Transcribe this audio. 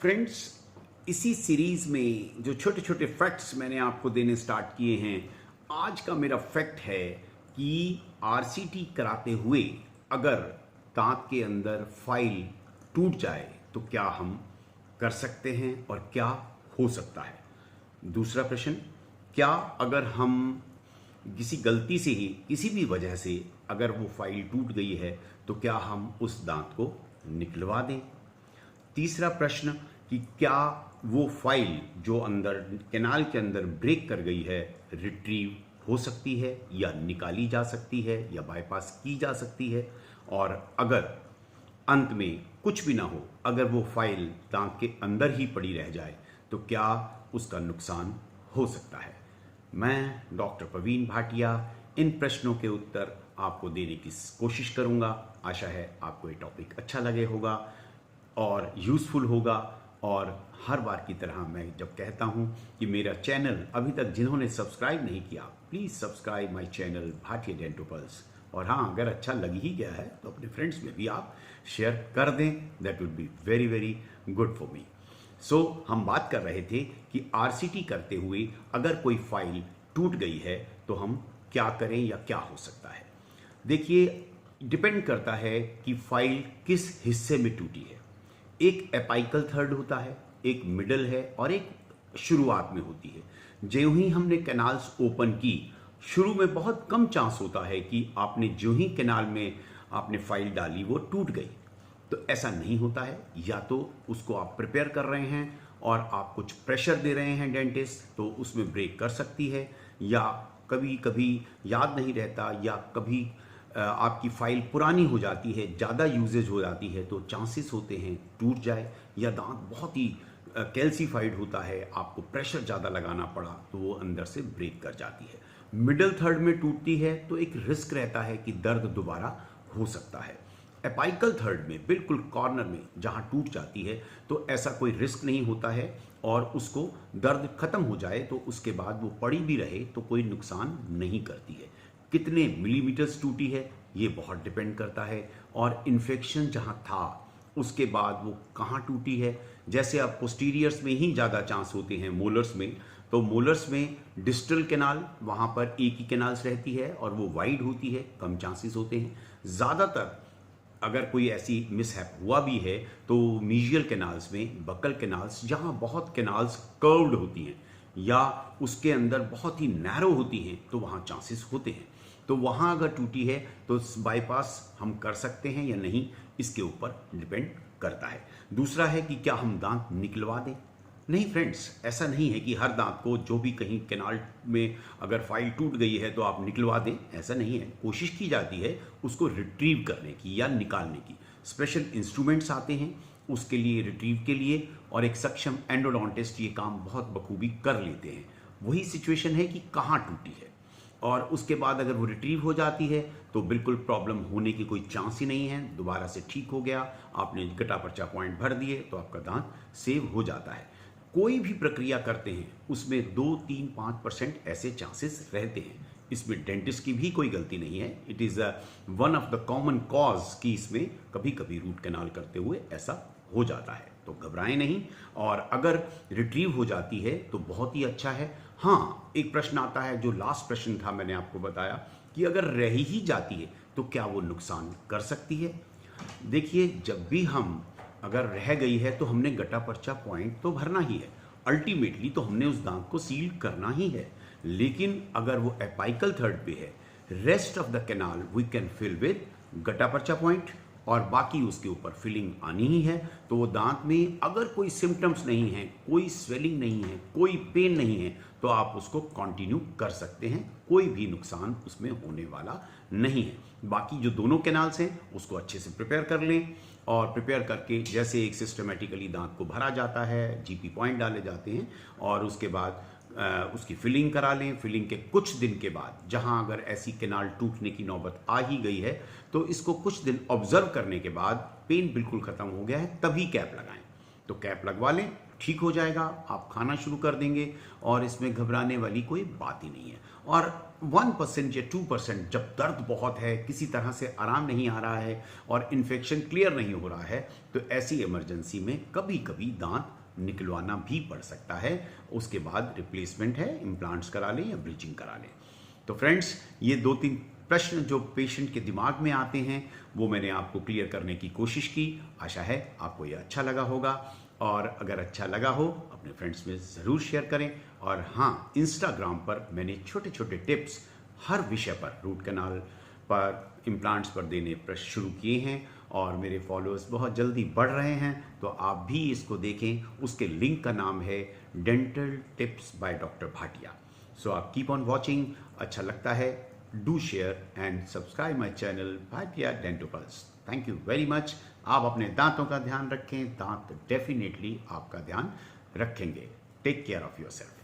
Friends, इसी series में जो छोटे छोटे फैक्ट्स मैंने आपको देने स्टार्ट किए हैं, आज का मेरा फैक्ट है कि आरसीटी कराते हुए अगर दांत के अंदर फाइल टूट जाए तो क्या हम कर सकते हैं और क्या हो सकता है। दूसरा प्रश्न, क्या अगर हम किसी गलती से ही किसी भी वजह से अगर वो फाइल टूट गई है तो क्या हम उस दांत को निकलवा दें। तीसरा प्रश्न कि क्या वो फाइल जो अंदर कैनाल के अंदर ब्रेक कर गई है रिट्रीव हो सकती है या निकाली जा सकती है या बाईपास की जा सकती है। और अगर अंत में कुछ भी ना हो, अगर वो फाइल दांत के अंदर ही पड़ी रह जाए तो क्या उसका नुकसान हो सकता है। मैं डॉक्टर प्रवीण भाटिया इन प्रश्नों के उत्तर आपको देने की कोशिश करूंगा। आशा है आपको ये टॉपिक अच्छा लगे होगा और यूज़फुल होगा। और हर बार की तरह मैं जब कहता हूं कि मेरा चैनल अभी तक जिन्होंने सब्सक्राइब नहीं किया, please subscribe my channel Bhatia dento pulse. और हाँ, अगर अच्छा लग ही गया है तो अपने फ्रेंड्स में भी आप शेयर कर दें, that would be very very good for me. So हम बात कर रहे थे कि आरसीटी करते हुए अगर कोई फाइल टूट गई है तो हम क्या करें या क्या हो सकता है। देखिए, डिपेंड करता है कि फाइल किस हिस्से में टूटी है। एक एपाइकल थर्ड होता है, एक मिडल है और एक शुरुआत में होती है। ज्यों ही हमने कैनाल्स ओपन की, शुरू में बहुत कम चांस होता है कि आपने ज्यों ही कैनाल में आपने फाइल डाली वो टूट गई। तो ऐसा नहीं होता है। या तो उसको आप प्रिपेयर कर रहे हैं और आप कुछ प्रेशर दे रहे हैं डेंटिस्ट, तो उसमें ब्रेक कर सकती है। या कभी कभी याद नहीं रहता, या कभी आपकी फाइल पुरानी हो जाती है, ज़्यादा यूजेज हो जाती है, तो चांसेस होते हैं टूट जाए। या दांत बहुत ही कैल्सीफाइड होता है, आपको प्रेशर ज़्यादा लगाना पड़ा तो वो अंदर से ब्रेक कर जाती है। मिडल थर्ड में टूटती है तो एक रिस्क रहता है कि दर्द दोबारा हो सकता है। एपाइकल थर्ड में बिल्कुल कॉर्नर में जहाँ टूट जाती है तो ऐसा कोई रिस्क नहीं होता है, और उसको दर्द खत्म हो जाए तो उसके बाद वो पड़ी भी रहे तो कोई नुकसान नहीं करती है। कितने मिलीमीटर्स टूटी है ये बहुत डिपेंड करता है, और इन्फेक्शन जहाँ था उसके बाद वो कहाँ टूटी है। जैसे अब पोस्टीरियर्स में ही ज़्यादा चांस होते हैं मोलर्स में, तो मोलर्स में डिस्टल कैनाल वहाँ पर एक ही कैनाल्स रहती है और वो वाइड होती है, कम चांसेस होते हैं। ज़्यादातर अगर कोई ऐसी मिसहैप हुआ भी है तो मीजियल कैनाल्स में, बकल कैनाल्स जहाँ बहुत कैनाल्स कर्व्ड होती हैं या उसके अंदर बहुत ही नैरो होती हैं, तो वहाँ चांसेस होते हैं। तो वहाँ अगर टूटी है तो बाईपास हम कर सकते हैं या नहीं, इसके ऊपर डिपेंड करता है। दूसरा है कि क्या हम दांत निकलवा दें। नहीं फ्रेंड्स, ऐसा नहीं है कि हर दांत को जो भी कहीं कैनाल में अगर फाइल टूट गई है तो आप निकलवा दें, ऐसा नहीं है। कोशिश की जाती है उसको रिट्रीव करने की या निकालने की। स्पेशल इंस्ट्रूमेंट्स आते हैं उसके लिए, रिट्रीव के लिए, और एक सक्षम एंडोडोंटिस्ट ये काम बहुत बखूबी कर लेते हैं। वही सिचुएशन है कि कहाँ टूटी है, और उसके बाद अगर वो रिट्रीव हो जाती है तो बिल्कुल प्रॉब्लम होने की कोई चांस ही नहीं है। दोबारा से ठीक हो गया, आपने गटा पर्चा पॉइंट भर दिए तो आपका दांत सेव हो जाता है। कोई भी प्रक्रिया करते हैं उसमें 2, 3, 5% ऐसे चांसेस रहते हैं। इसमें डेंटिस्ट की भी कोई गलती नहीं है। It is one of the common cause कि इसमें कभी कभी रूट कैनाल करते हुए ऐसा हो जाता है, तो घबराएं नहीं। और अगर रिट्रीव हो जाती है तो बहुत ही अच्छा है। हाँ, एक प्रश्न आता है, जो लास्ट प्रश्न था मैंने आपको बताया, कि अगर रह ही जाती है तो क्या वो नुकसान कर सकती है। देखिए, जब भी हम अगर रह गई है तो हमने गटा पर्चा पॉइंट तो भरना ही है, अल्टीमेटली तो हमने उस दांत को सील करना ही है। लेकिन अगर वो एपाइकल थर्ड पे है, rest of the canal we can fill with gutta percha point, और बाकी उसके ऊपर फिलिंग आनी ही है। तो वो दांत में अगर कोई सिम्टम्स नहीं है, कोई स्वेलिंग नहीं है, कोई पेन नहीं है, तो आप उसको कंटिन्यू कर सकते हैं। कोई भी नुकसान उसमें होने वाला नहीं है। बाकी जो दोनों कैनाल्स हैं उसको अच्छे से प्रिपेयर कर लें, और प्रिपेयर करके जैसे एक सिस्टमेटिकली दांत को भरा जाता है, जीपी पॉइंट डाले जाते हैं, और उसके बाद उसकी फिलिंग करा लें। फिलिंग के कुछ दिन के बाद जहां अगर ऐसी कैनाल टूटने की नौबत आ ही गई है तो इसको कुछ दिन ऑब्जर्व करने के बाद पेन बिल्कुल खत्म हो गया है तभी कैप लगाएं, तो कैप लगवा लें ठीक हो जाएगा, आप खाना शुरू कर देंगे और इसमें घबराने वाली कोई बात ही नहीं है। और 1% या 2% जब दर्द बहुत है, किसी तरह से आराम नहीं आ रहा है और इन्फेक्शन क्लियर नहीं हो रहा है, तो ऐसी इमरजेंसी में कभी कभी दांत निकलवाना भी पड़ सकता है। उसके बाद रिप्लेसमेंट है, इम्प्लांट्स करा लें या ब्लीचिंग करा लें। तो फ्रेंड्स, ये 2-3 प्रश्न जो पेशेंट के दिमाग में आते हैं वो मैंने आपको क्लियर करने की कोशिश की। आशा है आपको ये अच्छा लगा होगा, और अगर अच्छा लगा हो अपने फ्रेंड्स में ज़रूर शेयर करें। और हाँ, इंस्टाग्राम पर मैंने छोटे छोटे टिप्स हर विषय पर, रूट कैनाल पर, इम्प्लांट्स पर देने शुरू किए हैं और मेरे फॉलोअर्स बहुत जल्दी बढ़ रहे हैं, तो आप भी इसको देखें। उसके लिंक का नाम है dental tips by doctor Bhatia. So आप कीप ऑन वॉचिंग। अच्छा लगता है, do share and subscribe my channel Bhatia dental pulse. Thank you very much. आप अपने दांतों का ध्यान रखें, दांत डेफिनेटली आपका ध्यान रखेंगे। Take care of yourself.